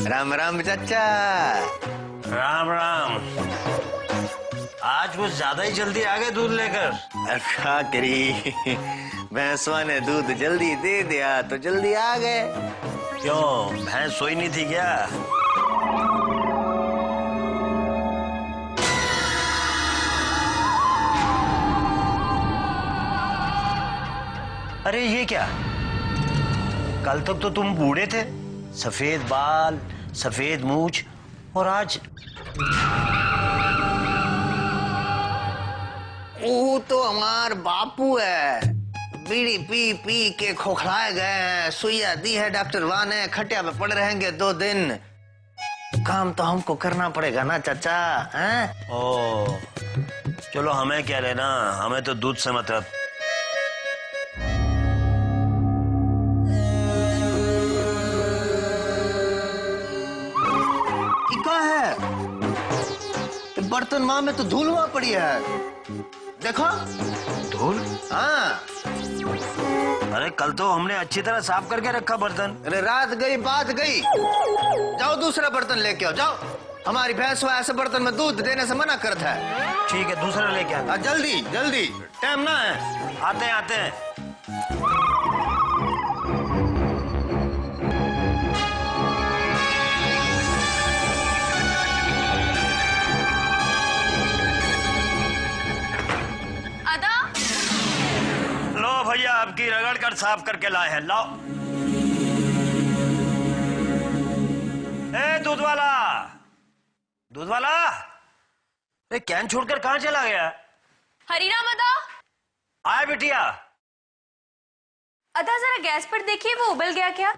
राम राम चाचा। राम राम। आज कुछ ज्यादा ही जल्दी आ गए दूध लेकर। क्या करी, भैंसवा ने दूध जल्दी दे दिया तो जल्दी आ गए। क्यों, भैंस सोई नहीं थी क्या? अरे ये क्या, कल तक तो तुम बूढ़े थे, सफेद बाल, सफेद मूछ, और आज वो तो हमार बापू है, बीड़ी पी पी के खोखलाए गए हैं। सुइया दी है डॉक्टर वाह ने, खटिया पे पड़े रहेंगे 2 दिन। काम तो हमको करना पड़ेगा ना चाचा, हैं? ओ, चलो हमें क्या लेना, हमें तो दूध से मतलब। बर्तन माँ में तो धूल हुआ पड़ी है, देखो। धूल? हाँ। अरे कल तो हमने अच्छी तरह साफ करके रखा बर्तन। अरे रात गई बात गई, जाओ दूसरा बर्तन लेके आओ, जाओ। हमारी भैंस ऐसे बर्तन में दूध देने से मना करता है। ठीक है, दूसरा लेके आ। जल्दी जल्दी, टाइम ना है। आते हैं आते हैं। भैया आपकी रगड़ कर साफ करके लाए हैं, लाओ। ए दूध वाला, दूध वाला, ए कैन छोड़कर कहां चला गया? हरिराम अदा। आए बिटिया। अदा जरा गैस पर देखिए, वो उबल गया क्या?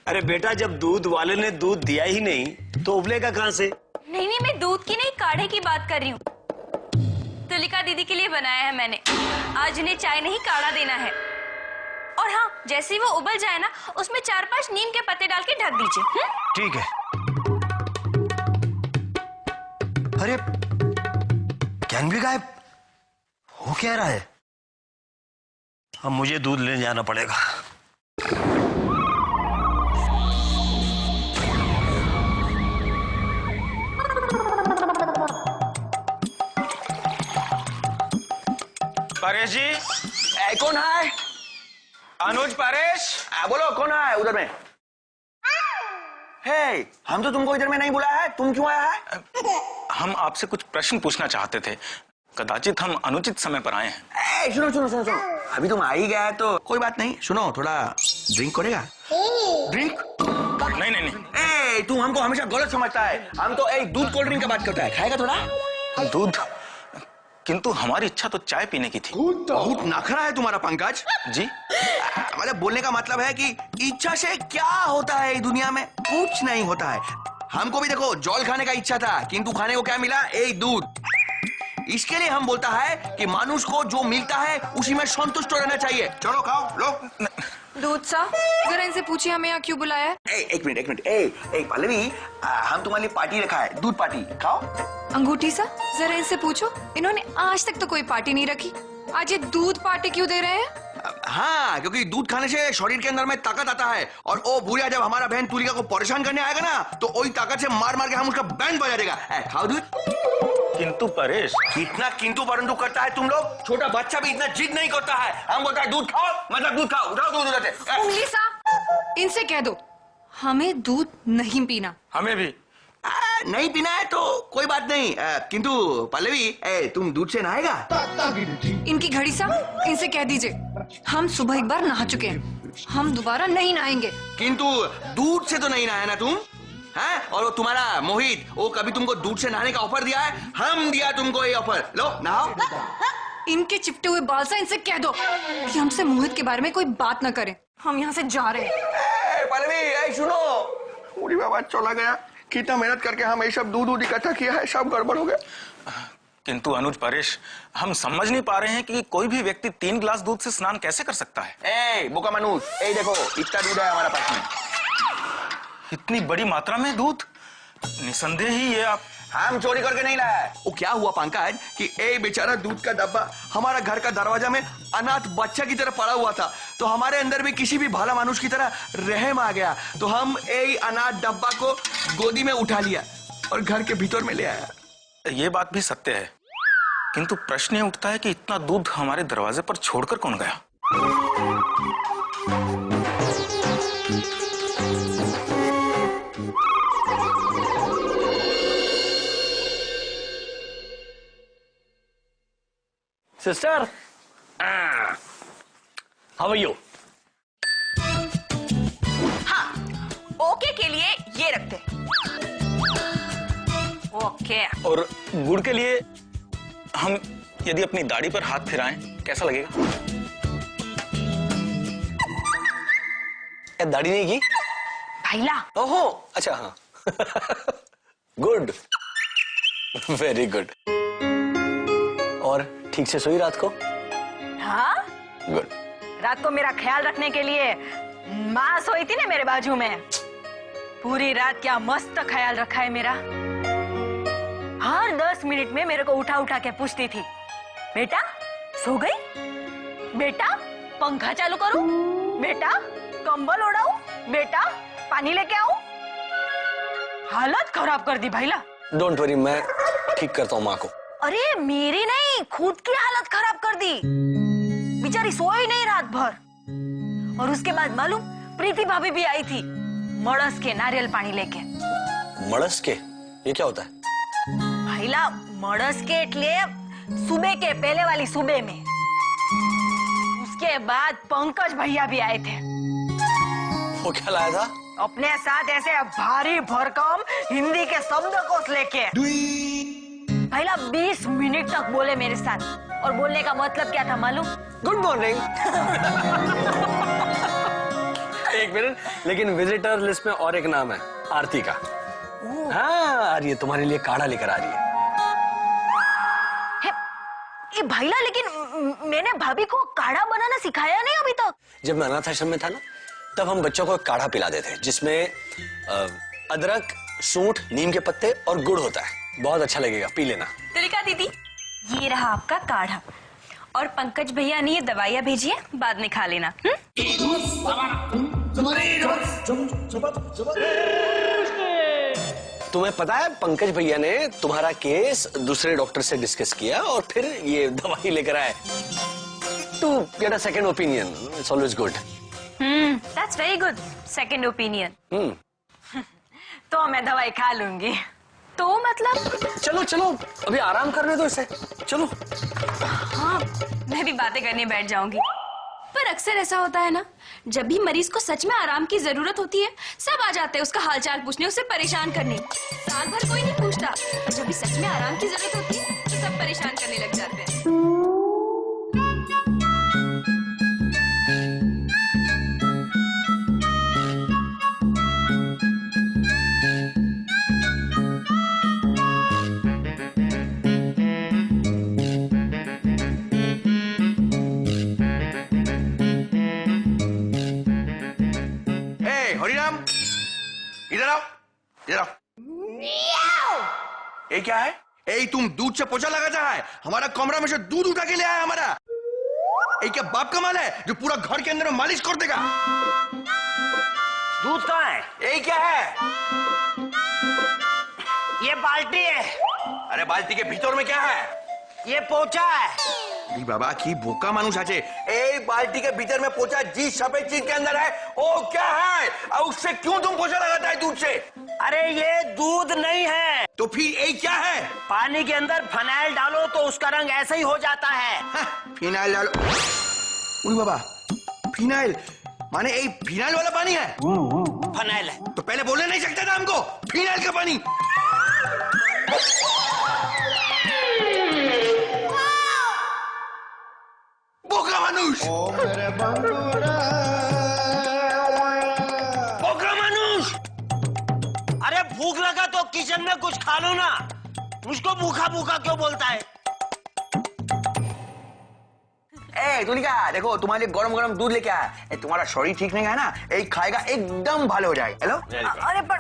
अरे बेटा, जब दूध वाले ने दूध दिया ही नहीं तो उबलेगा कहां से? नहीं नहीं, मैं दूध की नहीं, काढ़े की बात कर रही हूँ। तुलिका दीदी के लिए बनाया है मैंने। आज उन्हें चाय नहीं काढ़ा देना है। और हाँ, जैसे ही वो उबल जाए ना, उसमें 4-5 नीम के पत्ते डाल के ढक दीजिए। ठीक है। अरे कैन भी गायब हो क्या रहा है? अब मुझे दूध लेने जाना पड़ेगा। परेश जी। कौन है? अनुज परेश। बोलो कौन है उधर में? हे, हम तो तुमको इधर में नहीं बुलाया है, तुम क्यों आया है? हम आपसे कुछ प्रश्न पूछना चाहते थे, कदाचित हम अनुचित समय पर आए हैं। सुनो सुनो सुनो सुनो, अभी तुम आ ही गया है तो कोई बात नहीं। सुनो, थोड़ा ड्रिंक करेगा? ड्रिंक? नहीं नहीं नहीं। तू हमको हमेशा गलत समझता है। हम तो एक दूध कोल्ड ड्रिंक का बात करता है, खाएगा थोड़ा? दूध? किंतु हमारी इच्छा तो चाय पीने की थी। बहुत नखरा है तुम्हारा पंकज जी। मतलब बोलने का मतलब है कि इच्छा से क्या होता है इस दुनिया में? कुछ नहीं होता है। हमको भी देखो जौल खाने का इच्छा था, किंतु खाने को क्या मिला? एक दूध। इसके लिए हम बोलता है कि मनुष्य को जो मिलता है उसी में संतुष्ट रहना चाहिए। चलो खाओ लो। दूध सा, जरा इनसे पूछिए हमें यहाँ क्यों बुलाया है? एक मिनट। पल्लवी, हम तुम्हारे लिए पार्टी रखा है, दूध पार्टी, खाओ। अंगूठी सा, जरा इनसे पूछो, इन्होंने आज तक तो कोई पार्टी नहीं रखी, आज ये दूध पार्टी क्यों दे रहे हैं? हाँ, क्योंकि दूध खाने से शरीर के अंदर में ताकत आता है, और वो बुढ़िया जब हमारा बहन तुलिका को परेशान करने आएगा ना, तो वही ताकत से मार मार के हम उसका बैंड बजा देगा। खाओ दूध। किंतु परेश। कितना किंतु परंतु करता है तुम लोग? छोटा बच्चा भी इतना जिद नहीं करता है। हम बोलता है दूध खाओ, मतलब दूध खाओ, उठाओ दूध उधर से। उंगली सा, इनसे कह दो हमें दूध नहीं पीना। हमें भी नहीं पीना है तो कोई बात नहीं, किंतु पल्लवी, तुम दूध से नहाएगा? इनकी घड़ी सा, इनसे कह दीजिए हम सुबह एक बार नहा चुके हैं, हम दोबारा नहीं नहाएंगे। किंतु दूध से तो नहीं नहाया ना तुम, हैं? और वो तुम्हारा मोहित, वो कभी तुमको दूध से नहाने का ऑफर दिया है? हम दिया तुमको ये ऑफर, लो नहाओ। इनके चिपटे हुए बाल से इनसे कह दो कि हमसे मोहित के बारे में कोई बात न करें, हम यहाँ से जा रहे हैं। सुनो। उरी बाबा चला गया। कितना मेहनत करके हम ये सब दूध इकट्ठा किया है, सब गड़बड़ हो गया। किंतु अनुज परेश, हम समझ नहीं पा रहे हैं कि कोई भी व्यक्ति 3 गिलास दूध से स्नान कैसे कर सकता है। ए बोका मनुष्य, ए देखो इतना दूध है हमारा पास में। इतनी बड़ी मात्रा में दूध, निसंदेह ही ये आप। हम चोरी करके नहीं लाया। वो क्या हुआ पंकज कि ए बेचारा दूध का डब्बा हमारा घर का दरवाजा में अनाथ बच्चा की तरह पड़ा हुआ था, तो हमारे अंदर भी किसी भी भला मानुष की तरह रहम आ गया, तो हम ए अनाथ डब्बा को गोदी में उठा लिया और घर के भीतर में ले आया। ये बात भी सत्य है, किंतु प्रश्न ये उठता है कि इतना दूध हमारे दरवाजे पर छोड़कर कौन गया। Sister, how are you? हाँ, ओके के लिए ये रखते। ओके। और गुड़ के लिए हम यदि अपनी दाढ़ी पर हाथ फिराएं कैसा लगेगा? दाढ़ी नहीं की? भाईला। ओहो, अच्छा हाँ। Good, very good. और ठीक से सोई रात को? हाँ, गुड। रात को मेरा ख्याल रखने के लिए माँ सोई थी ना मेरे बाजू में। पूरी रात क्या मस्त ख्याल रखा है मेरा। हर 10 मिनट में मेरे को उठा उठा के पूछती थी, बेटा सो गई? बेटा पंखा चालू करूं? बेटा कंबल ओढ़ाऊं? बेटा पानी लेके आऊं? हालत खराब कर दी भाईला। डोंट वरी, मैं ठीक करता हूँ माँ को। अरे मेरी नहीं, खुद की हालत खराब कर दी। बेचारी सोई नहीं रात भर। और उसके बाद मालूम, प्रीति भाभी भी आई थी मड़स के नारियल पानी लेके। मड़स के? ये क्या होता है? भाईला मड़स के એટલે सुबह के पहले वाली सुबह में। उसके बाद पंकज भैया भी आए थे। वो क्या लाया था? अपने साथ ऐसे भारी भरकम हिंदी के शब्दकोश लेके। भाईला 20 मिनट तक बोले मेरे साथ। और बोलने का मतलब क्या था मालूम? Good morning. एक मिनट, लेकिन विजिटर लिस्ट में और एक नाम है, आरती का। हाँ, आ रही है, तुम्हारे लिए काढ़ा लेकर आ रही है। ये भाईला, लेकिन मैंने भाभी को काढ़ा बनाना सिखाया नहीं अभी तक। जब मैं अनाथ आश्रम में था ना, तब हम बच्चों को काढ़ा पिलाते थे, जिसमें अदरक, सूंठ, नीम के पत्ते और गुड़ होता है। बहुत अच्छा लगेगा, पी लेना। तुलिका दीदी, ये रहा आपका काढ़ा। और पंकज भैया ने ये दवाइयाँ भेजी है, बाद में खा लेना। तुम्हें पता है, पंकज भैया ने तुम्हारा केस दूसरे डॉक्टर से डिस्कस किया और फिर ये दवाई लेकर आए। To get a second opinion, it's always good. That's very good, second opinion. तो मैं दवाई खा लूंगी। तो मतलब? चलो चलो, अभी आराम करने दो इसे, चलो। हाँ, मैं भी बातें करने बैठ जाऊंगी। पर अक्सर ऐसा होता है ना, जब भी मरीज को सच में आराम की जरूरत होती है, सब आ जाते हैं उसका हालचाल पूछने, उसे परेशान करने। साल भर कोई नहीं पूछता, जब भी सच में आराम की जरूरत होती है तो सब परेशान करने लग जाते हैं। हरिराम, इधर आओ, इधर आओ। ये क्या है? ए तुम दूध से पोछा लगाता है? हमारा कमरा में से दूध उठा के ले आया हमारा। ये क्या बाप का माल है जो पूरा घर के अंदर में मालिश कर देगा? दूध कहाँ है? ये क्या है? ये बाल्टी है। अरे बाल्टी के भीतर में क्या है? ये पोछा है। बाबा की भूखा मानुष आचे। ए बाल्टी के भीतर में पोछा जिस सफेद चीज के अंदर है वो क्या है? और उससे क्यों तुम पोछा लगाता है दूध से? अरे ये दूध नहीं है। तो फिर ये क्या है? पानी के अंदर फिनाइल डालो तो उसका रंग ऐसा ही हो जाता है। फिनाइल डालो? उई बाबा, फिनाइल माने ये फिनाइल वाला पानी है? फिनाइल है। तो पहले बोलने नहीं सकता था हमको फिनाइल का पानी? बोका मानुष, बोका मानुष। स्टेशन में कुछ खा लो ना, मुझको भूखा भूखा क्यों बोलता है? ए तुलिका, देखो तुम्हारे लिए गरम गरम दूध लेके आया। तुम्हारा शरीर ठीक नहीं है ना, एक खाएगा एकदम भले हो जाएगा। हेलो अरे पर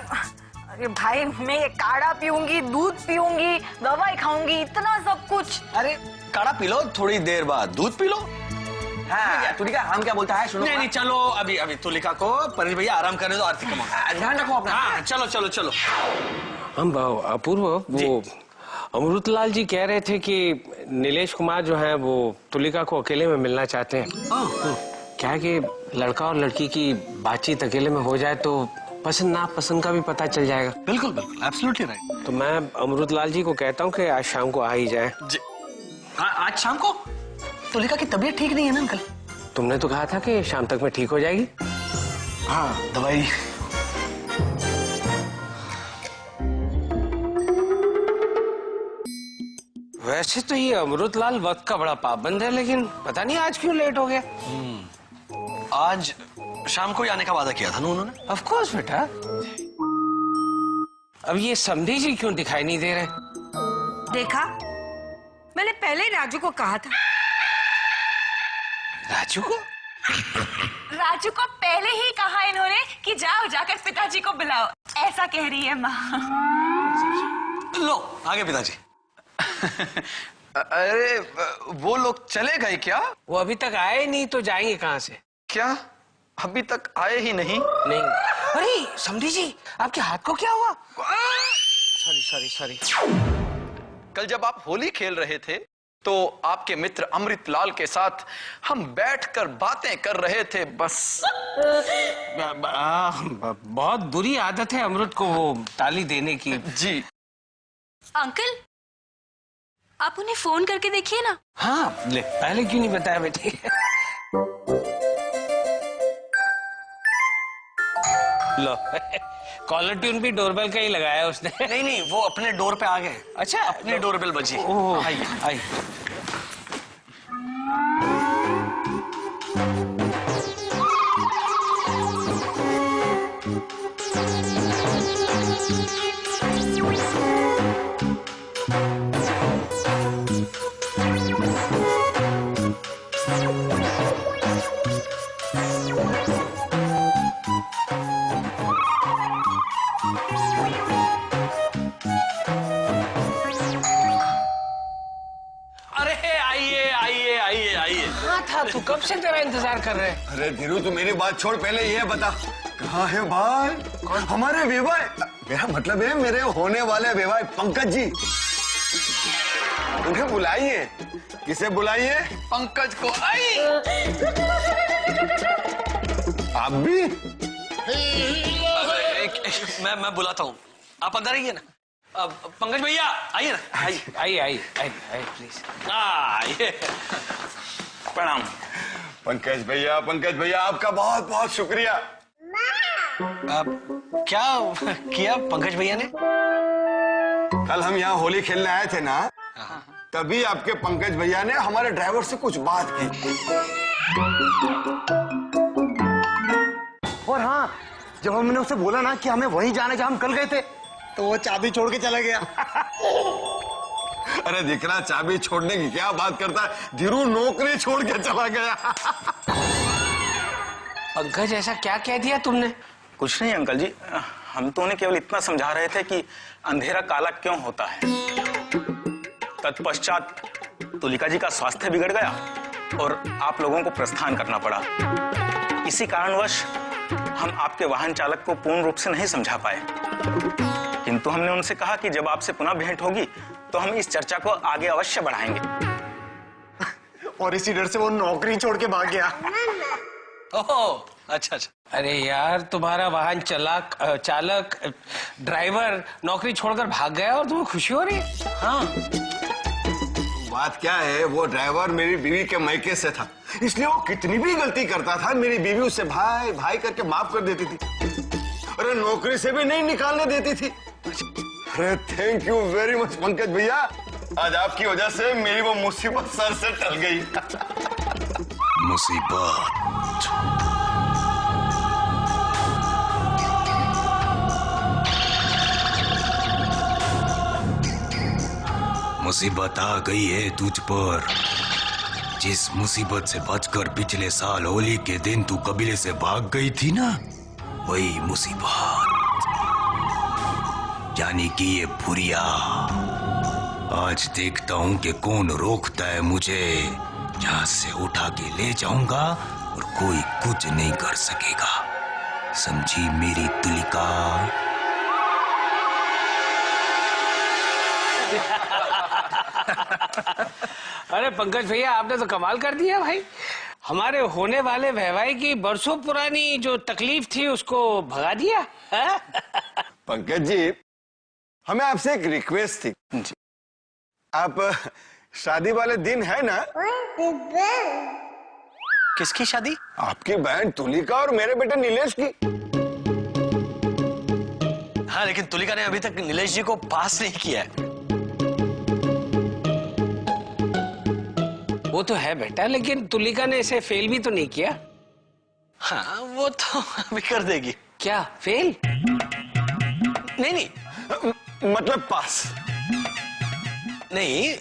अरे भाई, मैं ये काढ़ा पीऊंगी, दूध पीऊंगी, दवाई खाऊंगी, इतना सब कुछ। अरे काढ़ा पी लो, थोड़ी देर बाद दूध पी लो। हाँ तुलिका, हम क्या बोलता है सुनो। नहीं नहीं, चलो अभी अभी तुलिका को परेश भैया आराम करने दो, आरती कमा। ध्यान रखो अपना। हाँ चलो चलो चलो। हम अपूर्व, वो अमृतलाल जी कह रहे थे कि नीलेश कुमार जो है वो तुलिका को अकेले में मिलना चाहते हैं। क्या है कि लड़का और लड़की की बातचीत अकेले में हो जाए तो पसंद ना पसंद का भी पता चल जाएगा। बिल्कुल बिल्कुल, एब्सोल्युटली राइट। तो मैं अमृतलाल जी को कहता हूँ कि आज शाम को आ ही जाए। जी आज शाम को? तुलिका की तबीयत ठीक नहीं है ना अंकल? तुमने तो कहा था कि शाम तक में ठीक हो जाएगी। हाँ दवाई। वैसे तो ये अमृतलाल वक्त का बड़ा पाबंद है, लेकिन पता नहीं आज क्यों लेट हो गया। आज शाम को ही आने का वादा किया था ना उन्होंने। ऑफ कोर्स बेटा। अब ये समधी जी क्यों दिखाई नहीं दे रहे? देखा, मैंने पहले राजू को कहा था। राजू को? राजू को पहले ही कहा इन्होंने कि जाओ जाकर पिताजी को बुलाओ, ऐसा कह रही है माँ। लो आगे पिताजी। अरे वो लोग चले गए क्या? वो अभी तक आए नहीं तो जाएंगे कहाँ से? क्या अभी तक आए ही नहीं? नहीं। अरे समधी जी, आपके हाथ को क्या हुआ? Sorry sorry sorry. कल जब आप होली खेल रहे थे तो आपके मित्र अमृतलाल के साथ हम बैठकर बातें कर रहे थे। बस बहुत बुरी आदत है अमृत को वो ताली देने की। जी अंकल, आप उन्हें फोन करके देखिए ना। हाँ ले, पहले क्यों नहीं बताया बेटे? लो कॉलर ट्यून भी डोरबेल का ही लगाया उसने। नहीं नहीं, वो अपने डोर पे आ गए। अच्छा, अपने डोरबेल बजी। ओह, आइए आइए। तू कब से तेरा इंतजार कर रहे हैं? अरे धीरू, तू मेरी बात छोड़, पहले ये बता कहाँ है भाई? कौन? हमारे बेवाई, मेरा मतलब है मेरे होने वाले बेवाई पंकज जी। उन्हें बुलाइए। किसे बुलाइए? पंकज को। आई आप भी? मैं बुलाता हूँ, आप अंदर आइए ना। अब पंकज भैया आइए ना। आइए आइए आइए प्लीज आइए। प्रणाम। पंकज भैया आपका बहुत बहुत शुक्रिया। क्या किया पंकज भैया ने? कल हम यहाँ होली खेलने आए थे ना, तभी आपके पंकज भैया ने हमारे ड्राइवर से कुछ बात की। और हाँ, जब हमने उसे बोला ना कि हमें वहीं जाना जहां हम कल गए थे, तो वो चाबी छोड़ के चला गया। अरे दिख रहा, चाबी छोड़ने की क्या बात करता है, धीरू नौकरी छोड़ के चला गया। पंकज, ऐसा क्या कह दिया तुमने? कुछ नहीं अंकल जी, हम तो उन्हें केवल इतना समझा रहे थे कि अंधेरा काला क्यों होता है। तत्पश्चात तुलिका जी का स्वास्थ्य बिगड़ गया और आप लोगों को प्रस्थान करना पड़ा। इसी कारणवश हम आपके वाहन चालक को पूर्ण रूप से नहीं समझा पाए, किंतु हमने उनसे कहा कि जब आपसे पुनः भेंट होगी तो हम इस चर्चा को आगे अवश्य बढ़ाएंगे। और इसी डर से वो नौकरी छोड़ के भाग गया। ओह अच्छा अच्छा। अरे यार, तुम्हारा वाहन चालक ड्राइवर नौकरी छोड़कर भाग गया और तुम्हें खुशी हो रही है? हाँ, बात क्या है, वो ड्राइवर मेरी बीवी के मायके से था, इसलिए वो कितनी भी गलती करता था मेरी बीवी उसे भाई भाई करके माफ कर देती थी। अरे नौकरी से भी नहीं निकालने देती थी। अरे thank you very much Pankaj भैया, आज आपकी वजह से मेरी वो मुसीबत सर से टल गई। मुसीबत। मुसीबत आ गई है तुझ पर। जिस मुसीबत से बचकर पिछले साल होली के दिन तू कबीले से भाग गई थी ना, वही मुसीबत, यानी कि ये भूरिया। आज देखता हूं कि कौन रोकता है मुझे। यहां से उठा के ले जाऊंगा और कोई कुछ नहीं कर सकेगा, समझी मेरी तुलिका? अरे पंकज भैया, आपने तो कमाल कर दिया भाई। हमारे होने वाले वहवाई की बरसों पुरानी जो तकलीफ थी उसको भगा दिया। पंकज जी, हमें आपसे एक रिक्वेस्ट थी जी। आप शादी वाले दिन है ना? किसकी शादी? आपकी बहन तुलिका और मेरे बेटे नीलेश की। हाँ, लेकिन तुलिका ने अभी तक नीलेश जी को पास नहीं किया है। वो तो है बेटा, लेकिन तुलिका ने इसे फेल भी तो नहीं किया। हाँ, वो तो अभी कर देगी। क्या फेल? नहीं नहीं, मतलब पास नहीं,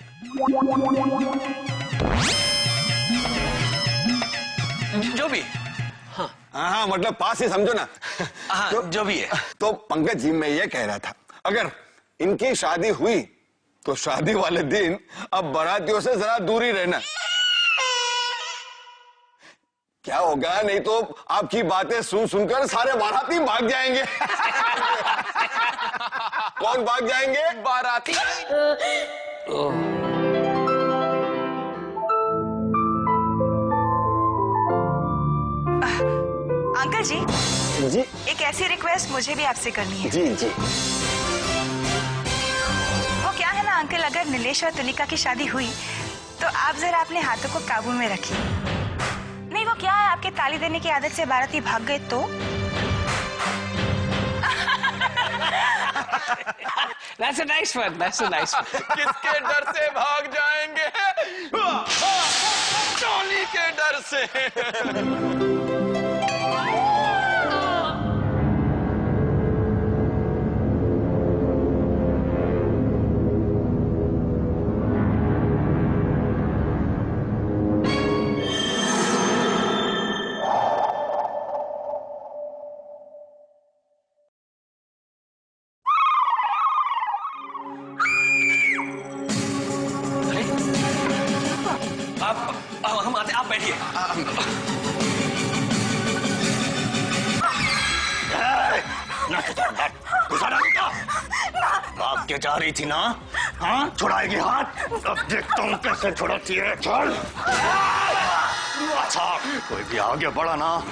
जो भी। हाँ, मतलब पास ही समझो ना। हाँ, जो भी है। तो पंकज जी, मैं ये कह रहा था, अगर इनकी शादी हुई तो शादी वाले दिन अब बारातियों से जरा दूर ही रहना। क्या होगा, नहीं तो आपकी बातें सुन सुनकर सारे बाराती भाग जाएंगे। कौन भाग जाएंगे? बाराती। अंकल जी, जी एक ऐसी रिक्वेस्ट मुझे भी आपसे करनी है। जी जी। वो क्या है ना अंकल, अगर नीलेश और तुलिका की शादी हुई तो आप जरा अपने हाथों को काबू में रखिए। नहीं, वो क्या है, आपके ताली देने की आदत से बाराती भाग गए तो? That's a nice one. That's a nice one. किसके डर से भाग जाएंगे? टोनी के डर से। हम आते, आप बैठिए। भाग के जा रही थी ना? हाँ, छुड़ाएगी हाथ? अब देखता हूँ कैसे छुड़ाती है। चल। अच्छा, कोई भी आगे बढ़ा ना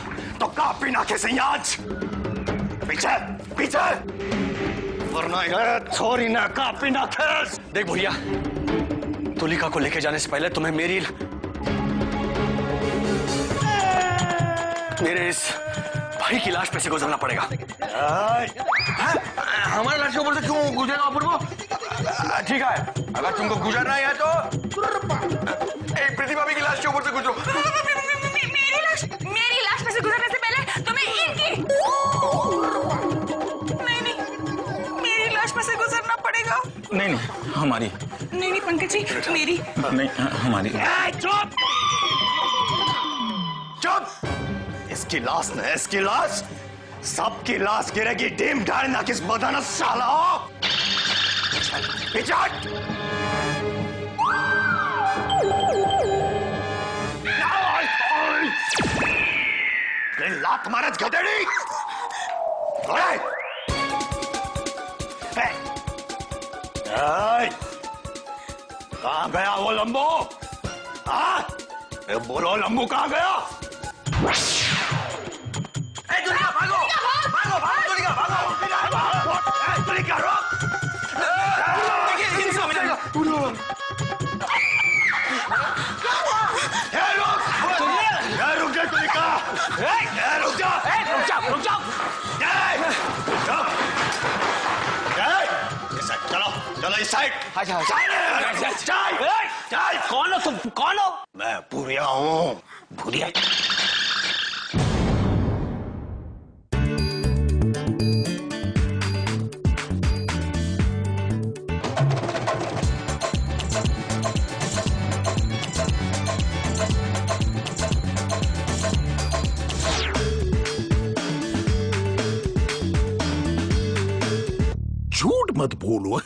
तो काफी ना खींचे आज। पीछे पीछे, वरना ये छोरी ना काफी ना खींच। देख भैया, तुलिका को लेके जाने से पहले तुम्हें मेरे इस भाई की लाश पे से गुजरना पड़ेगा। हमारे लाश के ऊपर से क्यों गुजरेगा अपूर्व? ठीक है, अगर तुमको गुजरना है तो प्रीति भाभी की लाश के ऊपर से गुजरो। मेरी लाश में से गुजरने से पहले तुम्हें इनकी। नहीं, मेरी लाश में से गुजरना पड़ेगा। नहीं नहीं, हमारी। नहीं पंकज जी, मेरी नहीं, हमारी। चुप चुप। इसकी लाश न, इसकी लाश, सबकी लाश गिरेगी। डीम डालना किस बदन साला। लात मारत गधेड़ी। कहाँ गया वो लंबू? हाँ, बोलो लंबू कहाँ गया? तुलिका भागो, भागो भागो, तुलिका भागो, तुलिका रोक। देखिए इनसे मिलेगा। रुक जा तुलिका, रुक जा, रुक जा, रुक जा। चलो चलो इस साइड। कौन हो तुम? कौन हो? मैं भूरिया हूँ। भूरिया? मत भूलो।